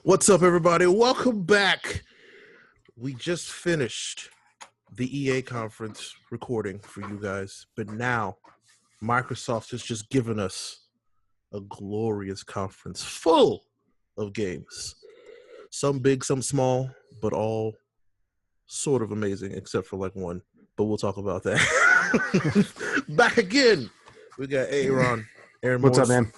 What's up, everybody? Welcome back. We just finished the EA conference recording for you guys, but now Microsoft has just given us a glorious conference full of games. Some big, some small, but all sort of amazing, except for like one. But we'll talk about that. Back again. We got Aaron What's Morris, up, man?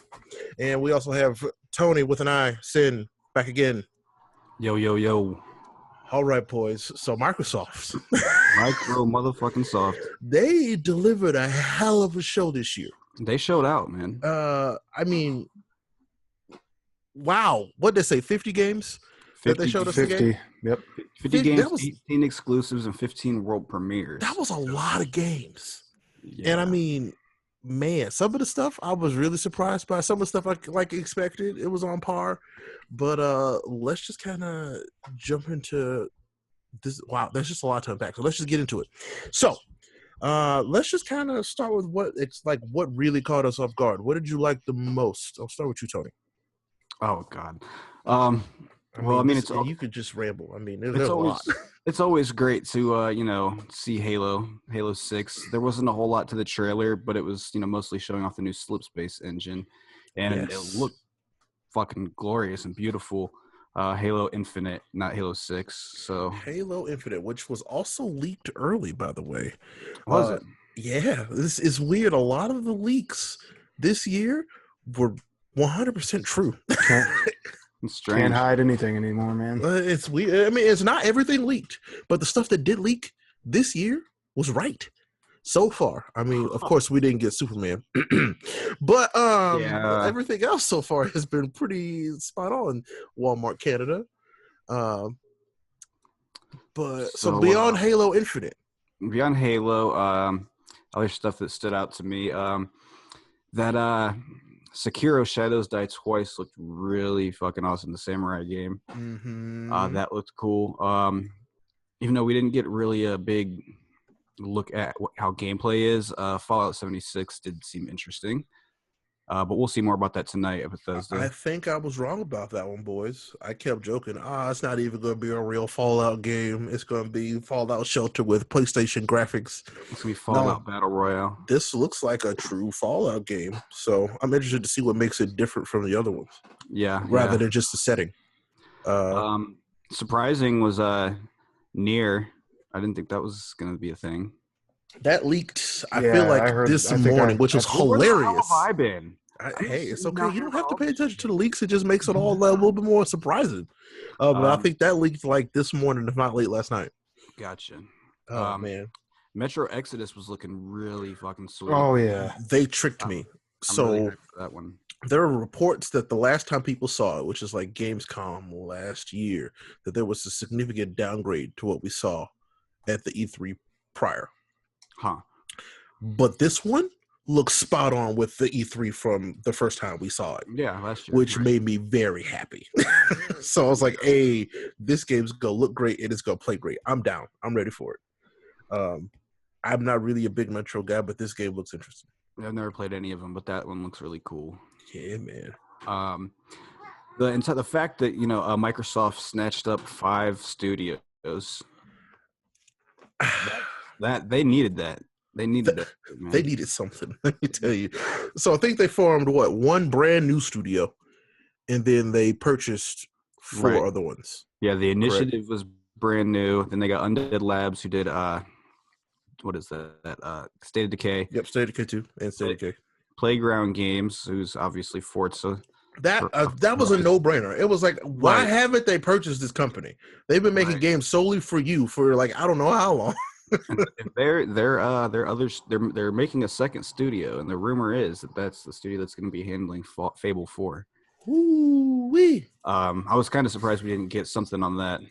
and we also have Tony with an I, Sin, back again. Yo. All right, boys. So Microsoft, Micro motherfucking soft. they delivered a hell of a show this year. They showed out, man. I mean, wow. What did they say? 50 games that they showed us the game? 50. Yep. 50 games, that was, 18 exclusives, and 15 world premieres. That was a lot of games. Yeah. And I mean, man, some of the stuff I was really surprised by. Some of the stuff I expected, it was on par. But let's just kind of jump into this. Wow, there's just a lot to unpack. So let's just get into it. So let's just kind of start with what really caught us off guard. What did you like the most? I'll start with you, Tony. Oh God. You could just ramble. I mean, there's a lot. It's always great to see Halo 6. There wasn't a whole lot to the trailer, but it was mostly showing off the new Slip Space engine, and it looked fucking glorious and beautiful. Halo Infinite, not Halo 6. So Halo Infinite, which was also leaked early, by the way. Was it? Yeah, this is weird. A lot of the leaks this year were 100% true. It's strange. Can't hide anything anymore, man. It's weird. I mean, it's not everything leaked, but the stuff that did leak this year was right so far. I mean, of course, we didn't get Superman, but everything else so far has been pretty spot on. Walmart Canada, so beyond Halo Infinite, beyond Halo, other stuff that stood out to me, that Sekiro Shadows Die Twice looked really fucking awesome. The samurai game, that looked cool. Even though we didn't get really a big look at how gameplay is, Fallout 76 did seem interesting. But we'll see more about that tonight at Bethesda. I think I was wrong about that one, boys. I kept joking. It's not even going to be a real Fallout game. It's going to be Fallout Shelter with PlayStation graphics. It's going to be Fallout Battle Royale. This looks like a true Fallout game. So I'm interested to see what makes it different from the other ones. Yeah. Rather than just the setting. Surprising was Nier. I didn't think that was going to be a thing. That leaked, I feel like, this morning, which was hilarious. How have I been? Hey, it's okay. You don't have to pay attention to the leaks. It just makes it all a little bit more surprising. But I think that leaked like this morning, if not late last night. Gotcha. Oh, man. Metro Exodus was looking really fucking sweet. Oh, yeah. They tricked me. I'm really hyped for that one. There are reports that the last time people saw it, which is like Gamescom last year, that there was a significant downgrade to what we saw at the E3 prior. Huh. But this one looks spot on with the E3 from the first time we saw it. Yeah, last year. Which made me very happy. So I was like, hey, this game's going to look great and it's going to play great. I'm down. I'm ready for it. I'm not really a big Metro guy, but this game looks interesting. I've never played any of them, but that one looks really cool. Yeah, man. The fact that, Microsoft snatched up 5 studios, that they needed that. They needed that. Man. They needed something, let me tell you. So I think they formed, one brand new studio, and then they purchased 4 other ones. Yeah, the initiative was brand new. Then they got Undead Labs, who did, what is that? State of Decay. Yep, State of Decay 2 and State of Decay. Playground Games, who's obviously Forza. That was a no-brainer. It was like, why haven't they purchased this company? They've been making games solely for you for like I don't know how long. They're making a second studio, and the rumor is that that's the studio that's going to be handling Fable 4. Ooh-wee. I was kind of surprised we didn't get something on that.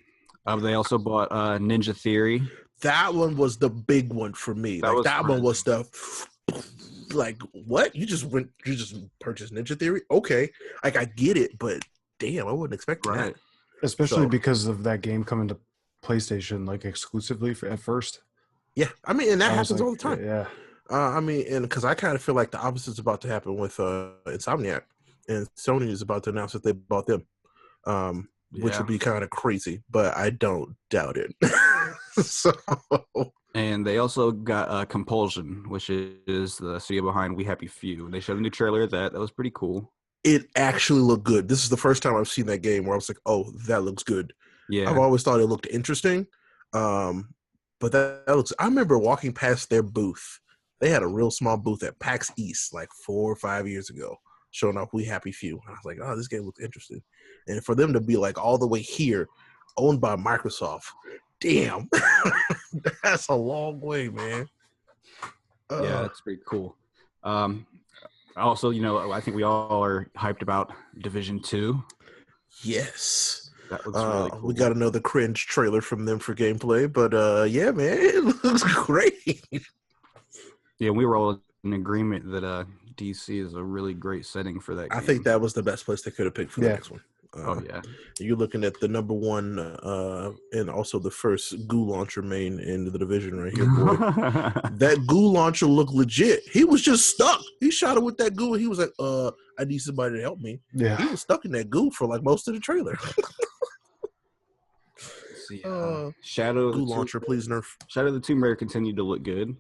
They also bought Ninja Theory. That one was the big one for me. That one was the like, what? You just purchased Ninja Theory? Okay, like I get it, but damn, I wouldn't expect that. Especially because of that game coming to PlayStation like exclusively at first. Yeah, I mean, and that happens all the time. Yeah. I mean, and because I kind of feel like the opposite's about to happen with Insomniac, and Sony is about to announce that they bought them. which would be kind of crazy, but I don't doubt it. So, And they also got Compulsion, which is the studio behind We Happy Few. They showed a new trailer of that. That was pretty cool. it actually looked good. This is the first time I've seen that game where I was like, oh, that looks good. Yeah. I've always thought it looked interesting. But that looks, I remember walking past their booth. They had a real small booth at PAX East like 4 or 5 years ago, showing off We Happy Few. And I was like, oh, this game looks interesting. And for them to be like all the way here, owned by Microsoft, damn, that's a long way, man. Yeah, that's pretty cool. Also, I think we all are hyped about Division 2. Yes. That looks really cool. We got another cringe trailer from them for gameplay, but yeah, man, it looks great. Yeah, we were all in agreement that DC is a really great setting for that game. I think that was the best place they could have picked for the next one. Oh, yeah. You're looking at the number one and also the first goo launcher main in the division right here, boy. That goo launcher looked legit. He was just stuck. He shot it with that goo, and he was like, I need somebody to help me. Yeah. He was stuck in that goo for like most of the trailer. See, Shadow goo launcher, please nerf. Shadow of the Tomb Raider continued to look good.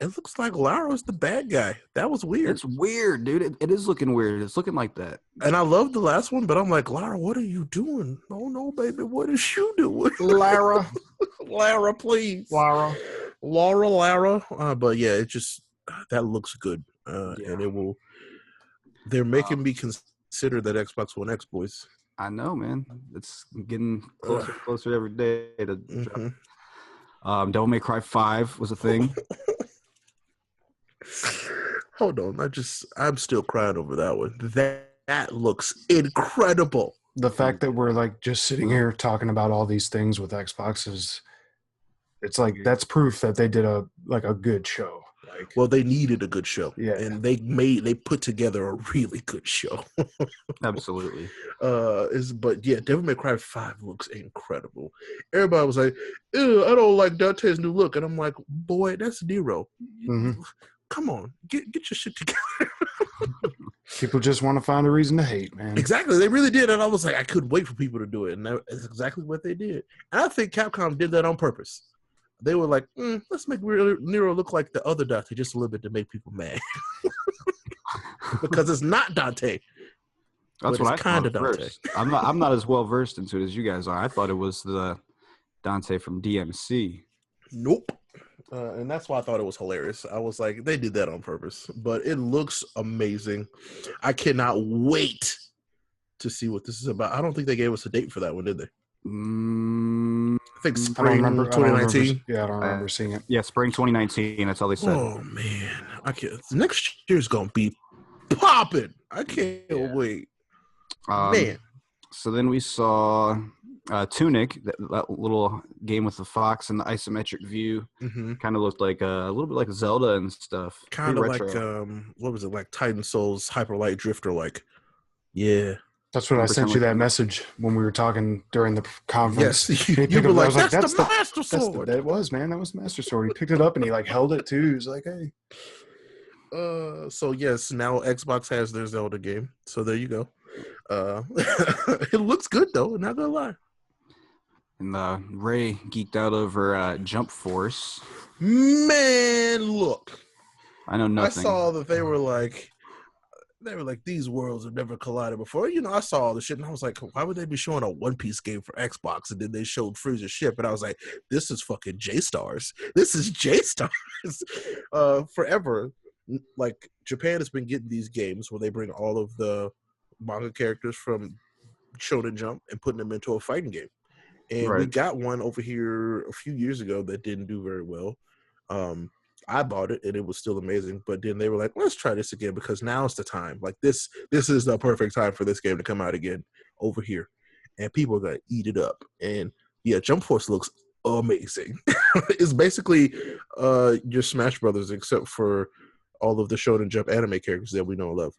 It looks like Lara's the bad guy. That was weird. It's weird, dude. It is looking weird. It's looking like that. And I love the last one, but I'm like, Lara, what are you doing? Oh, no, baby. What is you doing? Lara. Lara, please. Lara. But yeah, it just, that looks good. And it will, they're making me consider that Xbox One X, boys. I know, man. It's getting closer every day to drop. Devil May Cry 5 was a thing. Hold on, I'm still crying over that one. That looks incredible. The fact that we're like just sitting here talking about all these things with Xbox it's like that's proof that they did a good show. Well, they needed a good show. Yeah. And they put together a really good show. Absolutely. But yeah, Devil May Cry 5 looks incredible. Everybody was like, ew, I don't like Dante's new look. And I'm like, boy, that's Nero. Mm-hmm. Come on, get your shit together. People just want to find a reason to hate, man. Exactly. They really did. And I was like, I couldn't wait for people to do it. And that's exactly what they did. And I think Capcom did that on purpose. They were like, let's make Nero look like the other Dante just a little bit to make people mad. Because it's not Dante. That's what I kind thought of first. I'm not as well versed into it as you guys are. I thought it was the Dante from DMC. Nope. And that's why I thought it was hilarious. I was like, they did that on purpose. But it looks amazing. I cannot wait to see what this is about. I don't think they gave us a date for that one, did they? I think spring 2019. I don't remember seeing it. Yeah, spring 2019. That's all they said. Oh man, I can't. Next year's gonna be popping. I can't wait. Man. So then we saw Tunic, that little game with the fox and the isometric view. Mm-hmm. Kind of looked like a little bit like Zelda and stuff. Kind of like what was it, like Titan Souls Hyper Light Drifter? Like, yeah. That's when I sent you that message when we were talking during the conference. Yes, you were like, that's the Master Sword. That was, man. That was Master Sword. He picked it up and he like held it too. He was like, hey. So yes, now Xbox has their Zelda game. So there you go. It looks good though, not gonna lie. And Ray geeked out over Jump Force. Man, look. I know nothing. I saw that they were like, these worlds have never collided before. I saw all the shit, and I was like, why would they be showing a One Piece game for Xbox? And then they showed Frieza's ship, and I was like, this is fucking J-Stars. This is J-Stars. Forever, like, Japan has been getting these games where they bring all of the manga characters from Shonen Jump and putting them into a fighting game. And we got one over here a few years ago that didn't do very well. I bought it and it was still amazing, but then they were like, let's try this again because now's the time. Like this is the perfect time for this game to come out again over here. And people are going to eat it up. And yeah, Jump Force looks amazing. It's basically your Smash Brothers except for all of the Shonen Jump anime characters that we know and love.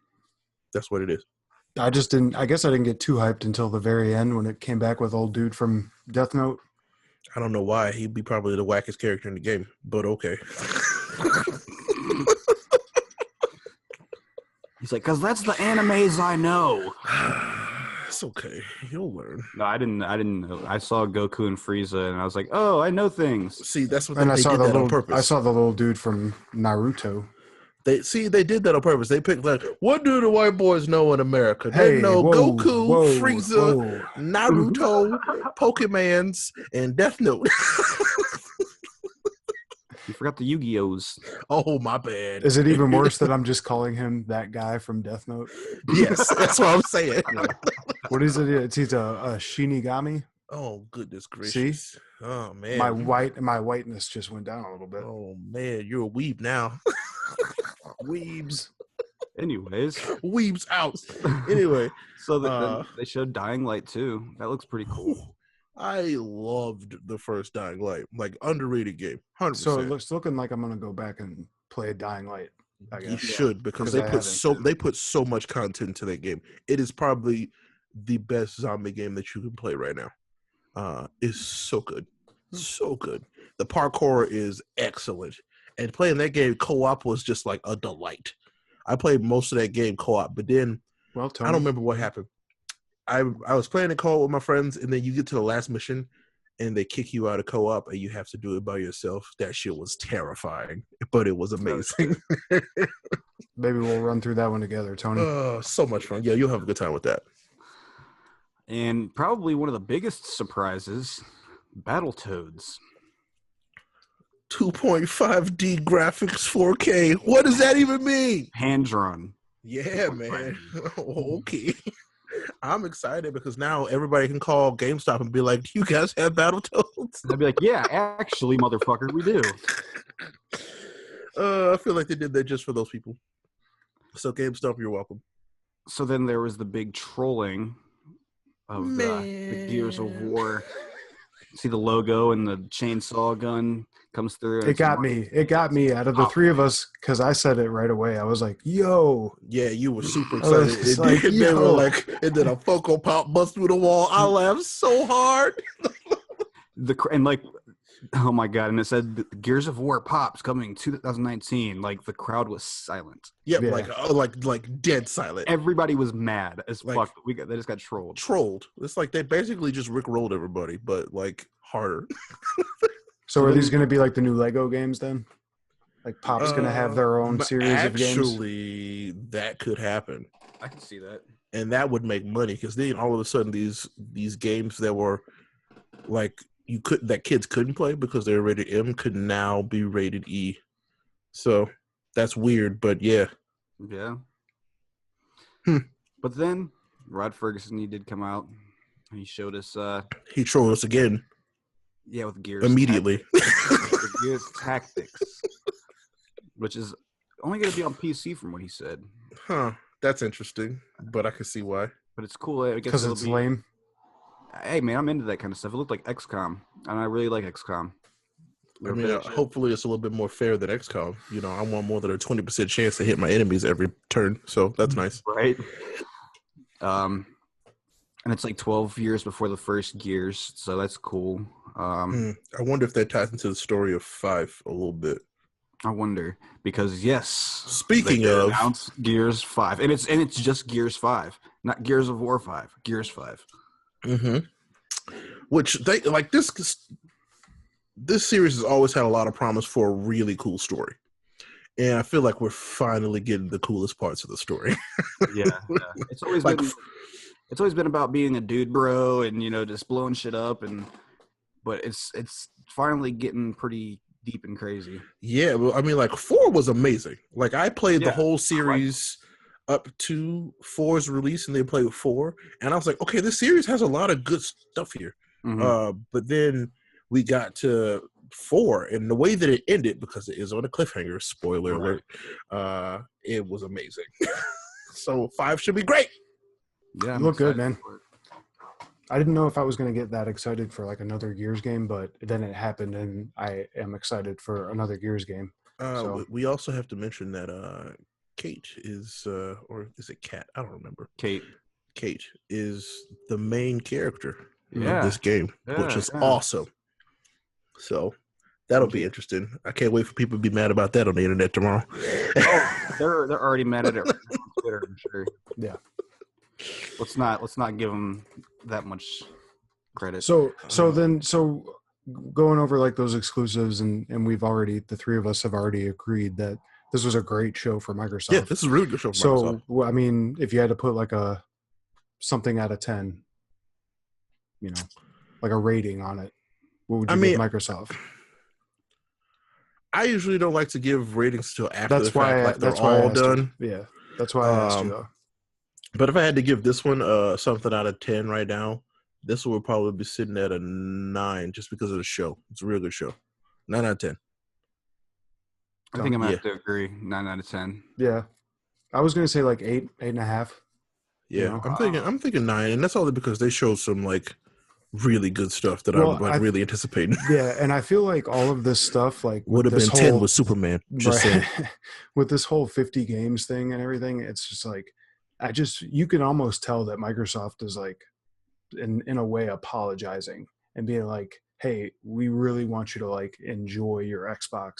That's what it is. I guess I didn't get too hyped until the very end when it came back with old dude from Death Note. I don't know why. He'd be probably the wackest character in the game, but okay. He's like, because that's the animes I know. It's okay. You'll learn. No, I didn't know. I saw Goku and Frieza, and I was like, "Oh, I know things." See, that's what And they did that on I purpose. saw the little dude from Naruto. They did that on purpose. They picked like, what do the white boys know in America? They Hey, know whoa, Goku, whoa, Frieza, whoa. Naruto, Pokemans, and Death Note. You forgot the Yu-Gi-Ohs. Oh, my bad. Is it even worse that I'm just calling him that guy from Death Note? Yes, that's what I'm saying. Yeah. What is it? He's a Shinigami. Oh, goodness gracious. See? Oh, man. My whiteness just went down a little bit. Oh, man. You're a weeb now. Weebs. Anyways, Weebs out. Anyway. so then they showed Dying Light too. That looks pretty cool. I loved the first Dying Light. Like, underrated game. 100%. So it's looking like I'm going to go back and play Dying Light, I guess. You should, because they put so much content into that game. It is probably the best zombie game that you can play right now. It's so good. So good. The parkour is excellent. And playing that game co-op was just like a delight. I played most of that game co-op, but then Well, Tony, I don't remember what happened. I was playing a co-op with my friends, and then you get to the last mission, and they kick you out of co-op, and you have to do it by yourself. That shit was terrifying, but it was amazing. Maybe we'll run through that one together, Tony. So much fun. Yeah, you'll have a good time with that. And probably one of the biggest surprises, Battletoads. 2.5D graphics 4K. What does that even mean? Hand drawn. Yeah, man. Okay. I'm excited because now everybody can call GameStop and be like, do you guys have Battletoads? And I'd be like, yeah, actually, motherfucker, we do. I feel like they did that just for those people. So GameStop, you're welcome. So then there was the big trolling of the Gears of War. See the logo and the chainsaw gun comes through. It got me out of the three of us because I said it right away. I was like, yo. Yeah, you were super excited. They were like, and then a Funko Pop bust through the wall. I laughed so hard. Oh my God. And it said Gears of War Pops coming 2019. Like the crowd was silent. Yep, yeah. like dead silent. Everybody was mad as fuck. They just got trolled. It's like they basically just rickrolled everybody, but like harder. So are these going to be like the new Lego games then? Like Pop's going to have their own series of games? Actually, that could happen. I can see that. And that would make money because then all of a sudden these games that were like that kids couldn't play because they were rated M could now be rated E. So that's weird, but yeah. Yeah. But then Rod Ferguson, he did come out. He showed us. He trolled us again. Yeah, with Gears. Immediately. With Gears Tactics, which is only going to be on PC from what he said. Huh. That's interesting, but I can see why. But it's cool. Because it's lame. Hey, man, I'm into that kind of stuff. It looked like XCOM, and I really like XCOM. I mean, hopefully it's a little bit more fair than XCOM. You know, I want more than a 20% chance to hit my enemies every turn, so that's nice. Right. And it's like 12 years before the first Gears, so that's cool. I wonder if that ties into the story of 5 a little bit. I wonder because yes. Speaking of announced Gears 5, and it's just Gears 5, not Gears of War 5. Gears 5. Mm-hmm. Which they like this series has always had a lot of promise for a really cool story, and I feel like we're finally getting the coolest parts of the story. yeah. It's always like it's always been about being a dude bro and just blowing shit up but it's finally getting pretty deep and crazy. Yeah, well, I mean, like 4 was amazing. Like I played the whole series up to 4's release, and they played with 4, and I was like, okay, this series has a lot of good stuff here. Mm-hmm. But then we got to 4, and the way that it ended, because it is on a cliffhanger, spoiler alert, it was amazing. So 5 should be great. Yeah, you look good, man. I didn't know if I was going to get that excited for like another Gears game, but then it happened, and I am excited for another Gears game. We also have to mention that Kate is, or is it Kat? I don't remember. Kate is the main character of this game, which is awesome. So that'll be interesting. I can't wait for people to be mad about that on the internet tomorrow. Oh, they're already mad at it right now on Twitter, I'm sure. Yeah. let's not give them that much credit. So going over like those exclusives, and we've already, the three of us have already agreed that this was a great show for Microsoft. Yeah, this is a really good show for Microsoft. So, I mean, if you had to put like something out of 10, you know, like a rating on it, what would you give Microsoft? I usually don't like to give ratings till after the fact, like they're all done. Yeah, that's why I asked you though. But if I had to give this one something out of 10 right now, this one would probably be sitting at a 9 just because of the show. It's a real good show. 9 out of 10. I think I'm going to have to agree. 9 out of 10. Yeah. I was going to say like 8.5. Yeah, you know? I'm thinking 9, and that's only because they showed some like really good stuff that I'm like really anticipating. Yeah, and I feel like all of this stuff like would have been 10 with Superman. Just saying. With this whole 50 games thing and everything, it's just like you can almost tell that Microsoft is like in a way apologizing and being like, hey, we really want you to like enjoy your Xbox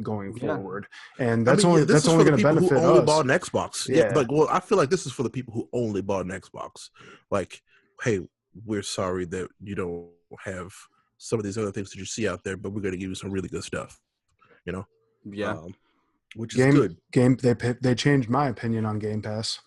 going forward, and that's only going to benefit who only us. bought an Xbox. Yeah, like, well, I feel like this is for the people who only bought an Xbox. Like, hey, we're sorry that you don't have some of these other things that you see out there, but we're going to give you some really good stuff. You know, which is good. They changed my opinion on Game Pass.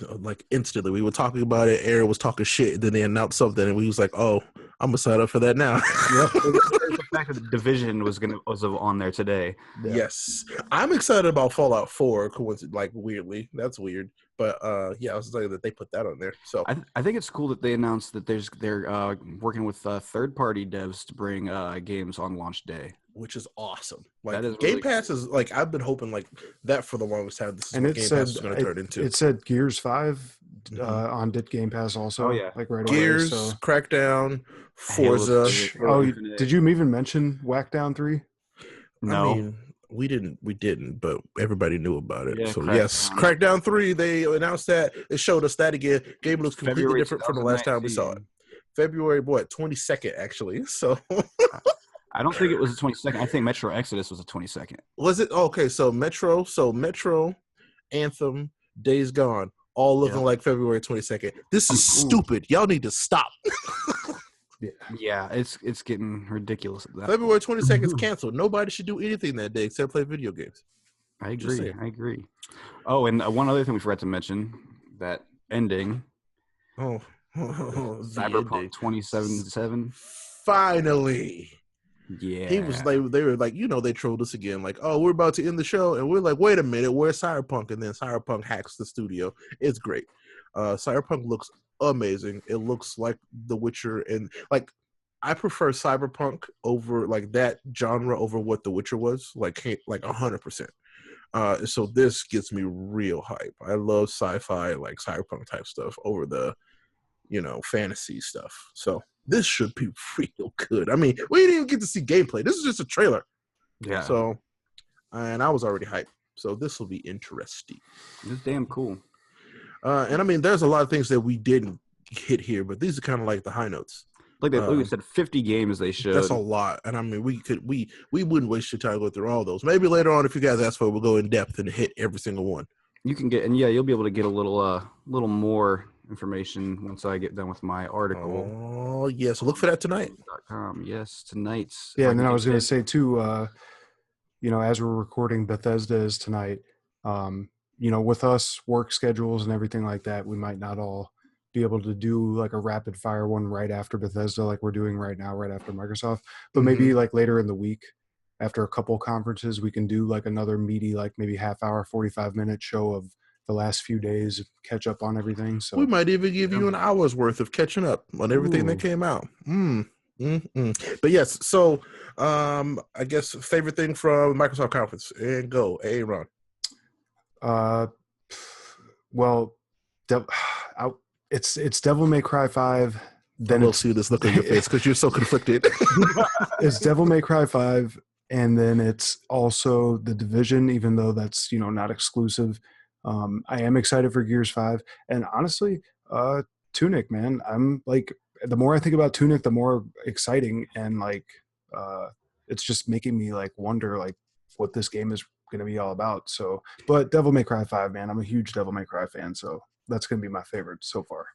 Like instantly, we were talking about it. Aaron was talking shit, and then they announced something, and we was like, "Oh, I'm gonna sign up for that now." Yep. The fact that the Division was on there today. Yeah. Yes, I'm excited about Fallout 4. Like weirdly, that's weird, but yeah, I was excited that they put that on there. So I think it's cool that they announced that they're working with third-party devs to bring games on launch day, which is awesome. Like that is Game Pass is like, I've been hoping like that for the longest time. This is what Game Pass is going to turn into. It said Gears 5 on Game Pass also. Oh yeah, like right Gears, away. So. Crackdown, Forza. Did you even mention Whackdown 3? No. I mean, we didn't, but everybody knew about it. Yeah, so yes, Crackdown 3. They announced that. It showed us that again. Game looks completely February different from the last time we saw it. February 22nd actually. So. I don't think it was the 22nd. I think Metro Exodus was the 22nd. Was it? Okay, so Metro, Anthem, Days Gone, all looking like February 22nd. This is stupid. Y'all need to stop. Yeah, it's getting ridiculous. February 22nd is canceled. Nobody should do anything that day except play video games. I agree. Oh, and one other thing we forgot to mention, that ending. Cyberpunk 2077. Finally. Yeah, he was like, they were like, they trolled us again, like, oh, we're about to end the show, and we're like, wait a minute, where's Cyberpunk? And then Cyberpunk hacks the studio. It's great. Cyberpunk looks amazing. It looks like The Witcher, and like, I prefer Cyberpunk over like that genre over what The Witcher was, like 100%. So this gets me real hype. I love sci-fi, like Cyberpunk type stuff over the, fantasy stuff. So this should be real good. I mean, we didn't even get to see gameplay. This is just a trailer. Yeah. So, and I was already hyped. So this will be interesting. It's damn cool. And I mean, there's a lot of things that we didn't hit here, but these are kind of like the high notes. Like we said, 50 games they showed. That's a lot. And I mean, we wouldn't waste your time going through all those. Maybe later on, if you guys ask for it, we'll go in depth and hit every single one. You can get, and you'll be able to get a little more information once I get done with my article. Oh, yeah. So look for that tonight. Yes, tonight. Yeah, and then I was going to say, too, as we're recording, Bethesda is tonight. With us, work schedules and everything like that, we might not all be able to do like a rapid fire one right after Bethesda like we're doing right now, right after Microsoft. But maybe like later in the week, after a couple conferences, we can do like another meaty, like maybe half hour, 45-minute show of the last few days, catch up on everything. So we might even give you an hour's worth of catching up on everything that came out. But yes, so I guess favorite thing from Microsoft conference, and go, Aaron. Well, it's Devil May Cry 5. Then we'll see this look on your face because you're so conflicted. It's Devil May Cry 5, and then it's also The Division, even though that's not exclusive. I am excited for Gears 5, and honestly, Tunic, man, I'm like, the more I think about Tunic, the more exciting, and like, it's just making me like wonder like what this game is going to be all about. So, but Devil May Cry 5, man, I'm a huge Devil May Cry fan, so that's going to be my favorite so far.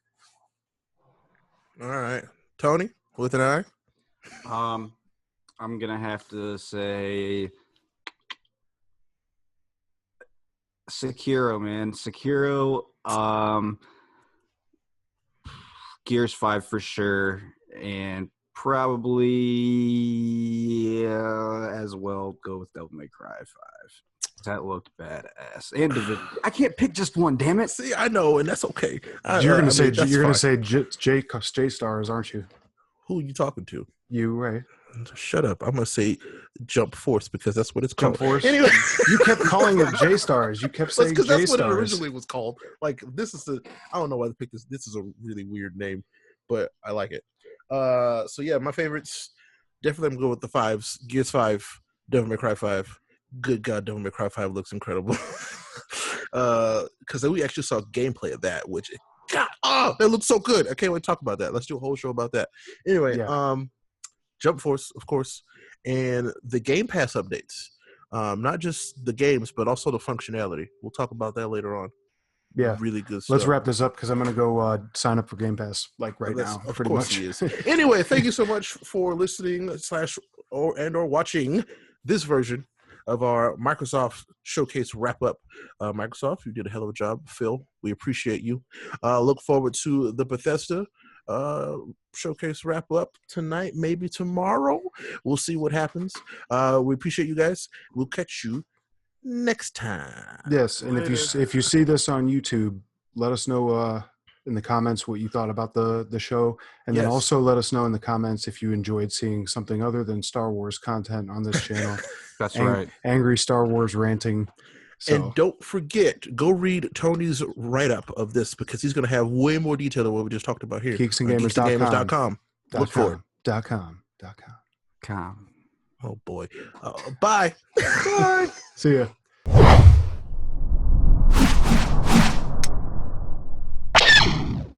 All right, Tony with an eye. I'm gonna have to say Sekiro, man. Sekiro, Gears 5 for sure, and probably as well go with Devil May Cry 5. That looked badass. And I can't pick just one, damn it. See, I know, and that's okay. You're gonna say J stars, aren't you? Who are you talking to? You, right? Shut up. I'm gonna say Jump Force because that's what it's called. Jump Force. Anyway, you kept calling it J stars. You kept saying because J that's what it stars. originally was called. Like this is I don't know why they picked this. This is a really weird name, but I like it. So yeah, my favorites definitely I'm going with the 5s. Gears 5, Devil May Cry 5. Good God, Devil May Cry 5 looks incredible. Because we actually saw gameplay of that, which that looks so good. I can't wait to talk about that. Let's do a whole show about that. Anyway, Jump Force, of course, and the Game Pass updates. Not just the games, but also the functionality. We'll talk about that later on. Yeah, really good stuff. Let's wrap this up because I'm going to go sign up for Game Pass right now. Of pretty course much. He is. Anyway, thank you so much for listening or watching this version of our Microsoft Showcase wrap-up. Microsoft, you did a hell of a job. Phil, we appreciate you. Look forward to the Bethesda Showcase wrap-up tonight, maybe tomorrow. We'll see what happens. We appreciate you guys. We'll catch you next time. Yes, and if you see this on YouTube, let us know in the comments what you thought about the show, and then also let us know in the comments if you enjoyed seeing something other than Star Wars content on this channel. That's right. Angry Star Wars ranting. So. And don't forget, go read Tony's write-up of this because he's going to have way more detail than what we just talked about here. Geeksandgamers.com. Look for it. .com. Oh, boy. Bye. Bye. See ya.